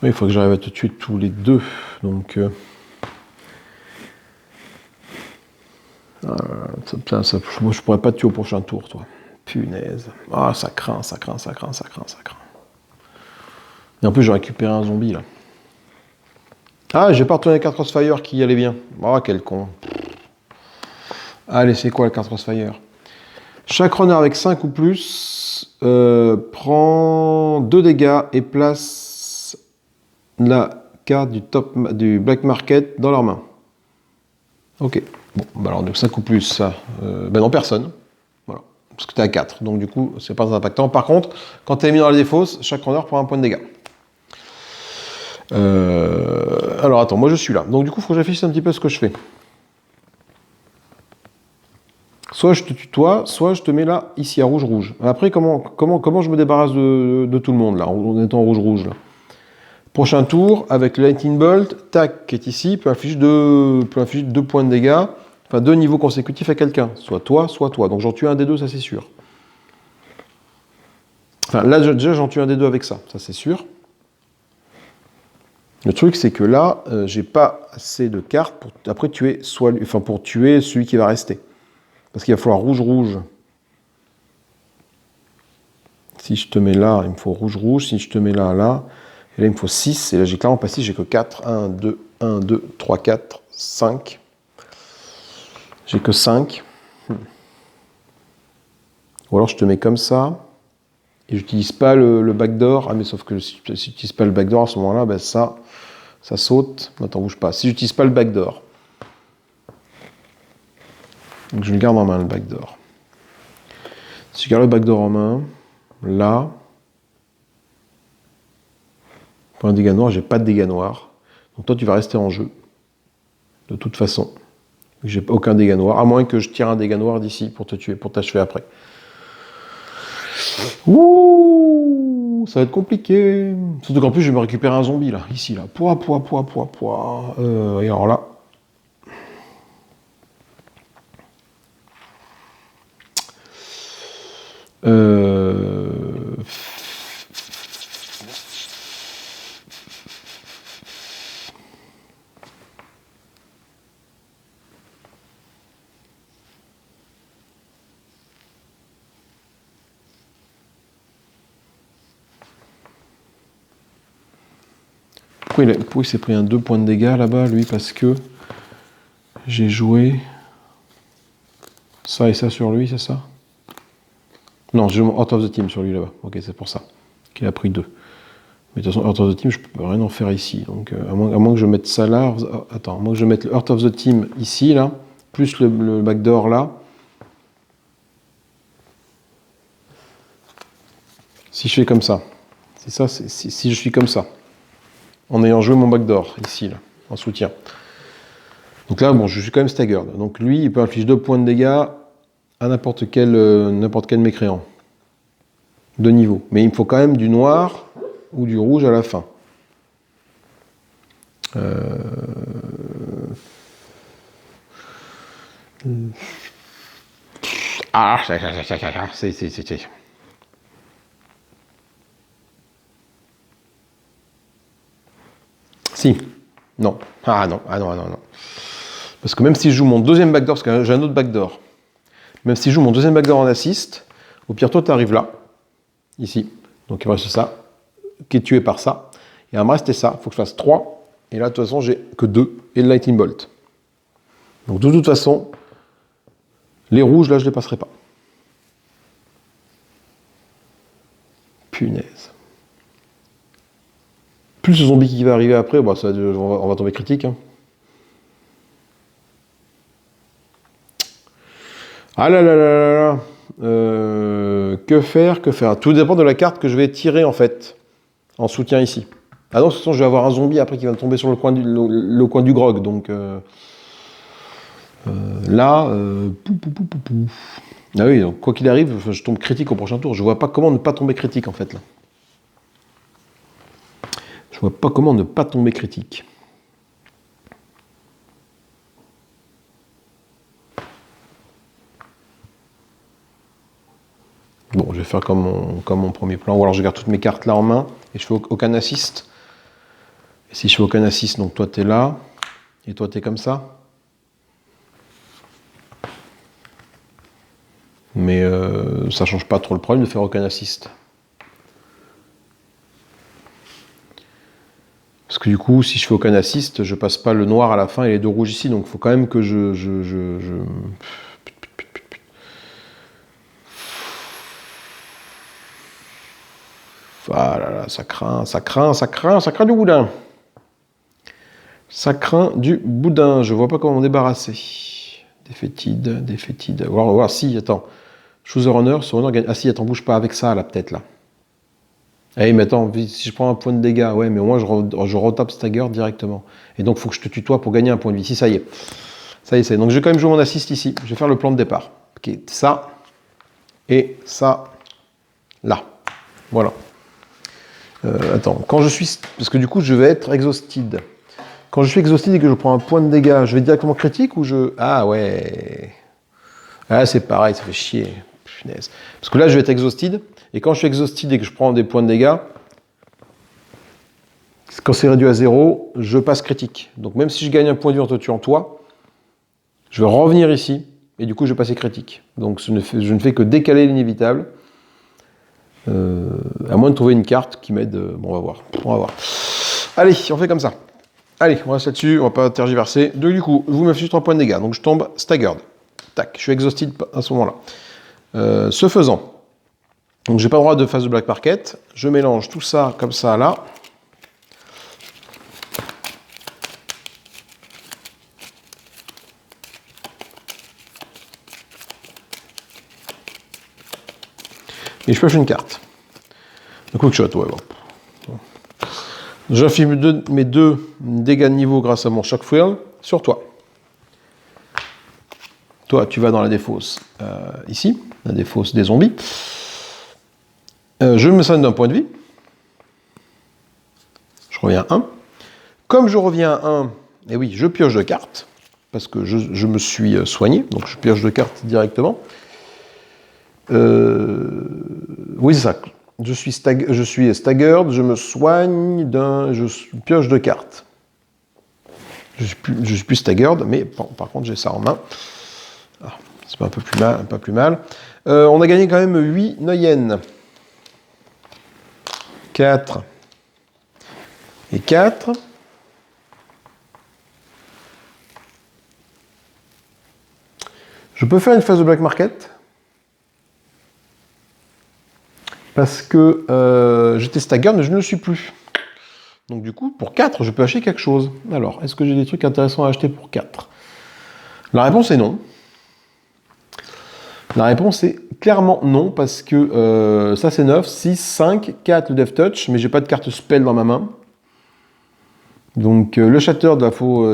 Oui, il faut que j'arrive à te tuer tous les deux. Donc... moi, je pourrais pas te tuer au prochain tour, toi. Punaise. Ah, ça craint. Et en plus, j'ai récupéré un zombie, là. Ah, j'ai pas retourné la carte Crossfire qui allait bien. Ah, quel con. Allez, c'est quoi la carte Crossfire? Chaque runner avec 5 ou plus prend 2 dégâts et place la carte du Black Market dans leur main. Ok. Bon, alors donc 5 ou plus, ça. Non, personne. Voilà. parce que tu es à 4. Donc du coup, c'est pas impactant. Par contre, quand tu es mis dans la défausse, chaque grandeur prend un point de dégâts. Alors attends, moi je suis là. Donc du coup, il faut que je réfléchisse un petit peu à ce que je fais. Soit je te tutoie, soit je te mets là, ici, à rouge-rouge. Après, comment je me débarrasse de tout le monde, là, en étant rouge-rouge, là. Prochain tour, avec le Lightning Bolt, tac, qui est ici, peut infliger 2 points de dégâts, enfin 2 niveaux consécutifs à quelqu'un. Soit toi, soit toi. Donc j'en tue un des deux, ça c'est sûr. Enfin, là, déjà, j'en tue un des deux avec ça c'est sûr. Le truc, c'est que là, j'ai pas assez de cartes pour après tuer pour tuer celui qui va rester. Parce qu'il va falloir rouge-rouge. Si je te mets là, il me faut rouge-rouge. Si je te mets là, là. Et là, il me faut 6. Et là, j'ai clairement pas 6, j'ai que 4. 1, 2, 1, 2, 3, 4, 5. J'ai que 5. Ou alors, je te mets comme ça. Et j'utilise pas le backdoor. Ah, mais sauf que si tu n'utilises pas le backdoor à ce moment-là, ben ça saute. Attends, bouge pas. Si j'utilise pas le backdoor. Donc, je le garde en main, le backdoor. Si je garde le backdoor en main, là. Pour un dégât noir, j'ai pas de dégâts noirs. Donc toi, tu vas rester en jeu. De toute façon. J'ai aucun dégât noir. À moins que je tire un dégât noir d'ici pour te tuer, pour t'achever après. Ouh, ça va être compliqué. Surtout qu'en plus, je vais me récupérer un zombie, là. Ici, là. Pouah. Et alors là... Pourquoi il s'est pris un 2 points de dégâts là-bas, lui? Parce que j'ai joué ça et ça sur lui, c'est ça? Non, j'ai joué mon Heart of the Team sur lui là-bas. Ok, c'est pour ça qu'il a pris 2. Mais de toute façon, Heart of the Team, je peux rien en faire ici. Donc, à moins que je mette ça là. Attends, à moins que je mette le Heart of the Team ici, là, plus le backdoor là. Si je fais comme ça, c'est ça, si je suis comme ça, en ayant joué mon backdoor ici, là, en soutien. Donc là, bon, je suis quand même staggered. Donc lui, il peut infliger 2 points de dégâts à n'importe quel mécréant. De niveau. Mais il me faut quand même du noir ou du rouge à la fin. Ah, c'est. Si. Non. Ah non. Parce que même si je joue mon deuxième backdoor, parce que j'ai un autre backdoor, même si je joue mon deuxième backdoor en assist, au pire, toi, tu arrives là, ici. Donc il me reste ça, qui est tué par ça. Et il me reste ça, il faut que je fasse 3. Et là, de toute façon, j'ai que 2 et le Lightning Bolt. Donc de toute façon, les rouges, là, je ne les passerai pas. Punaise. Plus le zombie qui va arriver après, bah, on va tomber critique. Hein. Ah là là là là là. Que faire? Tout dépend de la carte que je vais tirer en fait, en soutien ici. Ah non, de toute façon, je vais avoir un zombie après qui va me tomber sur le coin du grog. Donc là, ah oui, donc quoi qu'il arrive, je tombe critique au prochain tour. Je vois pas comment ne pas tomber critique en fait là. Je vois pas comment ne pas tomber critique. Bon, je vais faire comme mon premier plan. Ou alors je garde toutes mes cartes là en main et je fais aucun assist. Et si je fais aucun assist, donc toi t'es là et toi t'es comme ça. Mais ça change pas trop le problème de faire aucun assist. Parce que du coup, si je fais aucun assist, je passe pas le noir à la fin et les 2 rouges ici. Donc il faut quand même que je... Ah là là, ça craint du boudin. Ça craint du boudin. Je vois pas comment m'en débarrasser. Défétide. On va voir si, attends. Choose a runner, ce runner gagne. Ah si, attends, bouge pas avec ça, là, peut-être, là. Eh, mais attends, si je prends un point de dégâts, ouais, mais au moins je retape stagger directement. Et donc, il faut que je te tutoie pour gagner un point de vie. Si, ça y est. Ça y est, c'est. Donc, je vais quand même jouer mon assist ici. Je vais faire le plan de départ. Ok, ça. Et ça. Là. Voilà. Attends, quand je suis... Parce que du coup, je vais être exhausted. Quand je suis exhausted et que je prends un point de dégâts, je vais directement critique ou je... Ah ouais. Ah, c'est pareil, ça fait chier. Punaise. Parce que là, je vais être exhausted. Et quand je suis exhausted et que je prends des points de dégâts, quand c'est réduit à 0, je passe critique. Donc même si je gagne un point de vie en te tuant toi, je vais revenir ici. Et du coup, je vais passer critique. Donc je ne fais que décaler l'inévitable. À moins de trouver une carte qui m'aide. Bon, on va voir. On va voir. Allez, on fait comme ça. Allez, on reste là-dessus, on va pas tergiverser. Donc du coup, vous me faites 3 points de dégâts. Donc je tombe staggered. Tac, je suis exhausted à ce moment-là. Ce faisant, donc j'ai pas le droit de face de black market. Je mélange tout ça comme ça là. Et je pioche une carte. Un quick shot, ouais, bon. J'inflige mes 2 dégâts de niveau grâce à mon shock thrill sur toi. Toi, tu vas dans la défausse ici, la défausse des zombies. Je me soigne d'un point de vie. Je reviens à 1. Comme je reviens à 1, et oui, je pioche 2 cartes, parce que je me suis soigné, donc je pioche 2 cartes directement. Oui, c'est ça. Je suis staggered, je me soigne je pioche 2 cartes. Je suis plus staggered, mais par contre j'ai ça en main. Ah, c'est pas un peu plus mal. On a gagné quand même 8 Noyen. 4 et 4. Je peux faire une phase de black market. Parce que j'étais staggered, mais je ne le suis plus. Donc du coup, pour 4, je peux acheter quelque chose. Alors, est-ce que j'ai des trucs intéressants à acheter pour 4? La réponse est non. La réponse est clairement non, parce que ça c'est 9, 6, 5, 4 le Death Touch, mais j'ai pas de carte spell dans ma main. Donc le Shattered,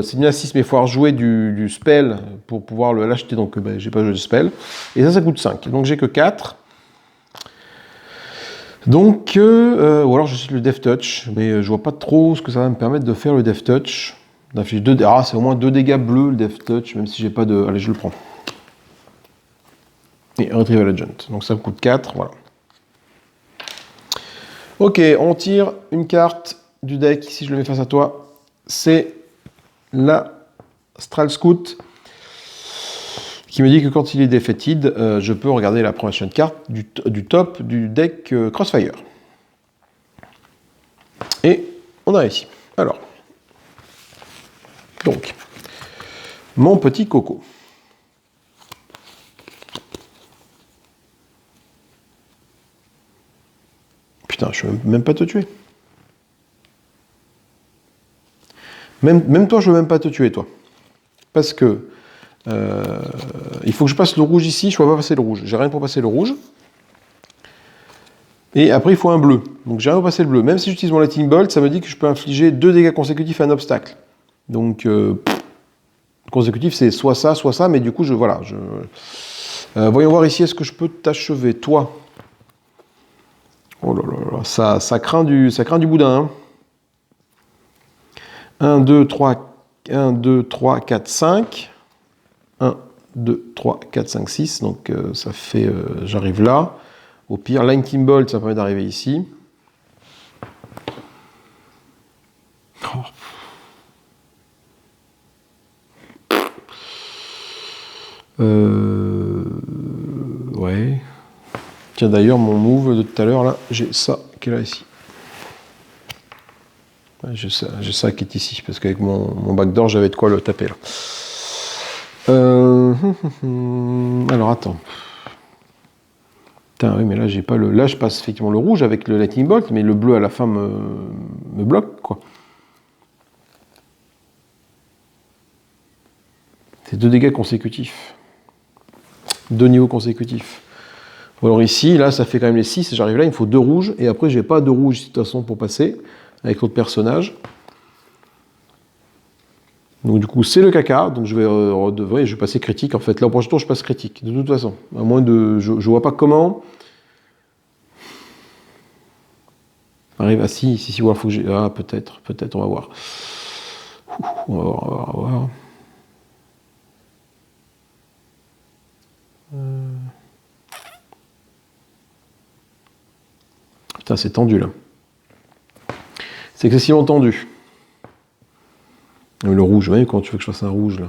c'est bien 6, mais il faut avoir joué du spell pour pouvoir l'acheter, donc j'ai pas joué de spell. Et ça coûte 5, donc j'ai que 4. Donc, ou alors je suis le Death Touch, mais je vois pas trop ce que ça va me permettre de faire le Death Touch. C'est au moins 2 dégâts bleus le Death Touch, même si j'ai pas de... Allez, je le prends. Et Retrieval Agent. Donc ça me coûte 4, voilà. Ok, on tire une carte du deck, si je le mets face à toi. C'est la Stral Scout, qui me dit que quand il est defeated, je peux regarder la prochaine carte du top du deck Crossfire. Et on a réussi. Alors, donc, mon petit coco. Putain, je ne veux même pas te tuer. Même toi, je ne veux même pas te tuer, toi. Parce que il faut que je passe le rouge ici, je ne peux pas passer le rouge. J'ai rien pour passer le rouge. Et après, il faut un bleu. Donc j'ai rien pour passer le bleu. Même si j'utilise mon Lightning Bolt, ça me dit que je peux infliger 2 dégâts consécutifs à un obstacle. Donc, consécutif, c'est soit ça, mais du coup, voilà. Voyons voir ici, est-ce que je peux t'achever, toi? Oh là là là, ça craint du boudin. Hein. 1, 2, 3, 4, 5. 1, 2, 3, 4, 5, 6. Donc ça fait, j'arrive là. Au pire, Lightning Bolt, ça permet d'arriver ici. Oh. Ouais. Tiens, d'ailleurs, mon move de tout à l'heure, là, j'ai ça qui est là, ici. Ouais, j'ai ça qui est ici, parce qu'avec mon backdoor, j'avais de quoi le taper, là. Alors, attends. Putain, oui, mais là, j'ai pas le... Là, je passe effectivement le rouge avec le Lightning Bolt, mais le bleu, à la fin, me bloque, quoi. C'est 2 dégâts consécutifs. 2 niveaux consécutifs. Ou alors ici, là, ça fait quand même les 6, j'arrive là, il me faut 2 rouges, et après, j'ai pas 2 rouges de toute façon pour passer avec l'autre personnage. Donc du coup, c'est le caca, donc je vais passer critique. En fait, là, au prochain tour, je passe critique, de toute façon. À moins de... Je vois pas comment... Arrive, ah si, il faut que j'ai... Ah, peut-être, on va voir. On va voir. Putain, c'est tendu, là. C'est excessivement tendu. Le rouge, vous voyez, comment tu veux que je fasse un rouge, là?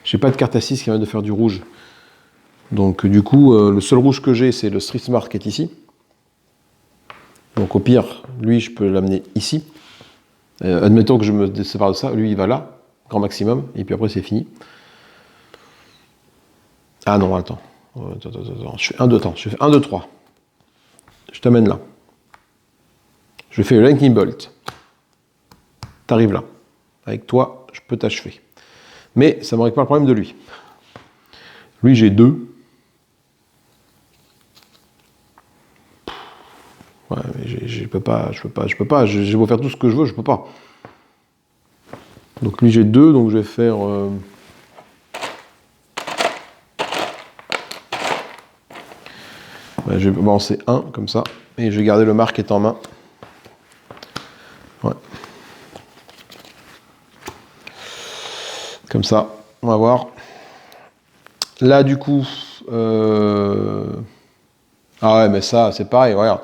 J'ai pas de carte à 6 qui permet de faire du rouge. Donc, du coup, le seul rouge que j'ai, c'est le Street Smart qui est ici. Donc, au pire, lui, je peux l'amener ici. Admettons que je me sépare de ça. Lui, il va là, grand maximum. Et puis après, c'est fini. Ah non, attends. Je fais 1, 2, attends. Je fais 1, 2, 3. Je t'amène là. Je fais le Lightning Bolt. T'arrives là. Avec toi, je peux t'achever. Mais ça ne me règle pas le problème de lui. Lui, j'ai 2. Ouais, mais je peux pas. J'ai beau faire tout ce que je veux, je peux pas. Donc lui, j'ai 2, donc je vais faire... Ouais, je vais balancer 1, comme ça. Et je vais garder le marque qui est en main. Ouais. Comme ça, on va voir. Là, du coup... Ah ouais, mais ça, c'est pareil, regarde.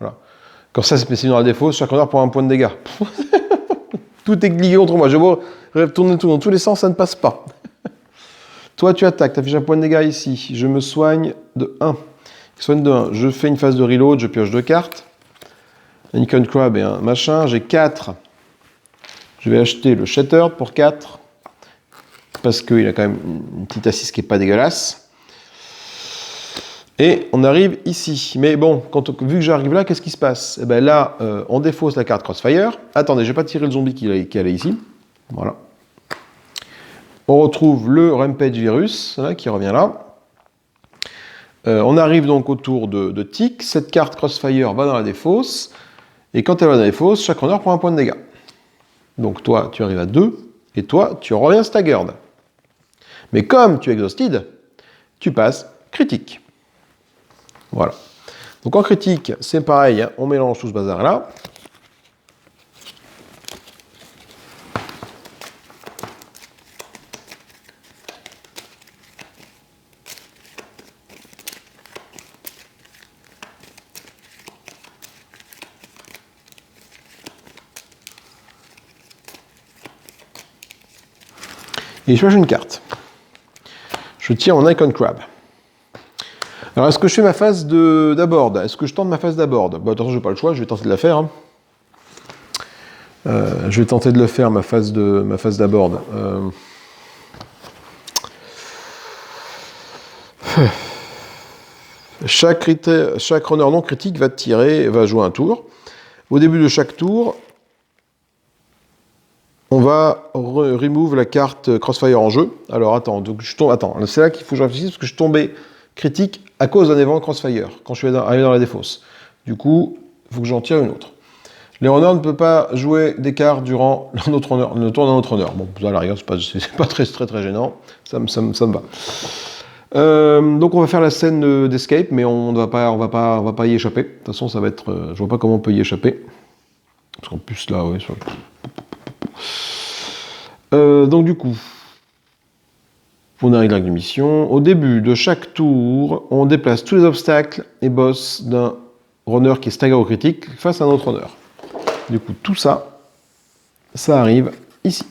Voilà. Quand ça, c'est spécifié dans la défausse, chaque honneur pour 1 point de dégâts. Tout est lié contre moi. Je vais tourner tout dans tous les sens, ça ne passe pas. Toi, tu attaques, tu affiches un point de dégâts ici. Je me soigne de 1. Je soigne de 1. Je fais une phase de reload, je pioche 2 cartes. Un Icon Crab et un machin. J'ai 4. Je vais acheter le Shattered pour 4. Parce qu'il a quand même une petite assise qui n'est pas dégueulasse. Et on arrive ici. Mais bon, vu que j'arrive là, qu'est-ce qui se passe? Eh ben là, on défausse la carte Crossfire. Attendez, je vais pas tirer le zombie qui allait ici. Voilà. On retrouve le Rampage Virus, là, qui revient là. On arrive donc au tour de Tic. Cette carte Crossfire va dans la défausse. Et quand elle va dans la défausse, chaque honneur prend 1 point de dégâts. Donc toi, tu arrives à 2. Et toi, tu reviens staggered. Mais comme tu es exhausted, tu passes critique. Voilà. Donc en critique, c'est pareil, hein, on mélange tout ce bazar-là. Et je change une carte. Je tire mon Icon Crab. Alors, est-ce que je fais ma phase d'abord? Est-ce que je tente ma phase d'abord? Bah, attention, je n'ai pas le choix, je vais tenter de la faire. Hein. Je vais tenter de le faire, ma phase d'abord. Chaque runner non critique va jouer un tour. Au début de chaque tour, on va remove la carte Crossfire en jeu. Alors attends, c'est là qu'il faut que je réfléchisse parce que je tombais critique à cause d'un événement Crossfire quand je suis arrivé dans la défausse. Du coup, il faut que j'en tire une autre. Les runners ne peuvent pas jouer des cartes durant le tour d'un autre runner. Bon, ça à la rigueur, c'est pas très gênant. Ça me va. Donc on va faire la scène d'escape, mais on va pas y échapper. De toute façon, ça va être. Je vois pas comment on peut y échapper. Parce qu'en plus là, ouais. Donc du coup, on arrive à la mission. Au début de chaque tour, on déplace tous les obstacles et boss d'un runner qui est stagger au critique face à un autre runner. Du coup, tout ça, ça arrive ici.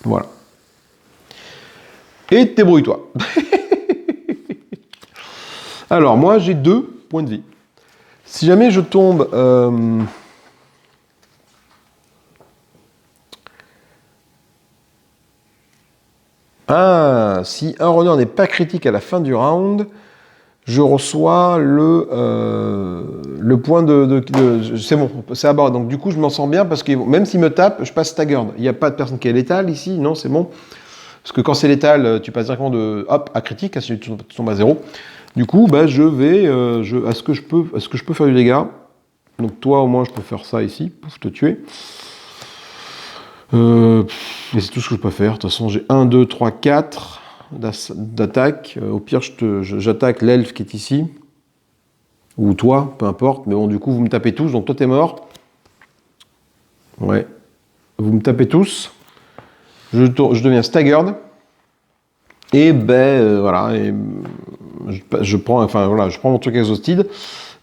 Voilà. Et débrouille-toi. Alors, moi, j'ai 2 points de vie. Si jamais je tombe... si un runner n'est pas critique à la fin du round, je reçois le point c'est bon, c'est à bord. Donc du coup, je m'en sens bien parce que même s'il me tape, je passe staggered. Il n'y a pas de personne qui est létale ici, non, c'est bon. Parce que quand c'est létal, tu passes directement à critique, si tu tombes à 0. Du coup, bah, je vais, est-ce que je peux faire du dégât? Donc toi, au moins, je peux faire ça ici, pouf, te tuer. Et c'est tout ce que je peux faire. De toute façon, j'ai 1, 2, 3, 4 d'attaque. Au pire, j'attaque l'elfe qui est ici. Ou toi, peu importe. Mais bon, du coup, vous me tapez tous. Donc toi, t'es mort. Ouais. Vous me tapez tous. Je deviens staggered. Et ben voilà. Et je prends mon truc exhausted.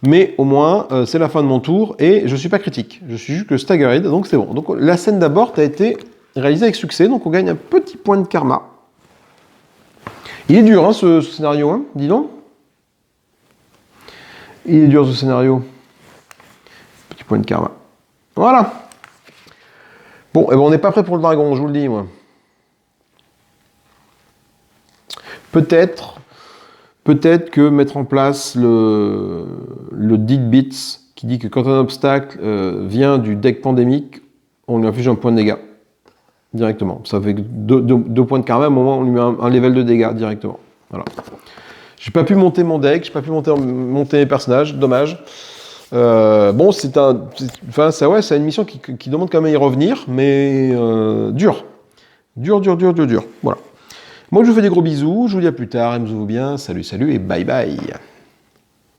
Mais au moins, c'est la fin de mon tour et je suis pas critique. Je suis juste que staggered, donc c'est bon. Donc la scène d'abord a été réalisée avec succès, donc on gagne un petit point de karma. Il est dur, hein, ce scénario, hein, dis donc. Il est dur, ce scénario. Petit point de karma. Voilà. Bon, et ben on n'est pas prêt pour le dragon, je vous le dis, moi. Peut-être que mettre en place le Dead Bits, qui dit que quand un obstacle vient du deck pandémique, on lui inflige un point de dégâts. Directement. Ça fait 2 points de karma, à un moment on lui met un level de dégâts directement. Voilà. J'ai pas pu monter mon deck, j'ai pas pu monter mes personnages, dommage. Bon, c'est une mission qui demande quand même à y revenir, mais dur. Dur. Voilà. Moi je vous fais des gros bisous, je vous dis à plus tard, aimez-vous bien, salut et bye bye.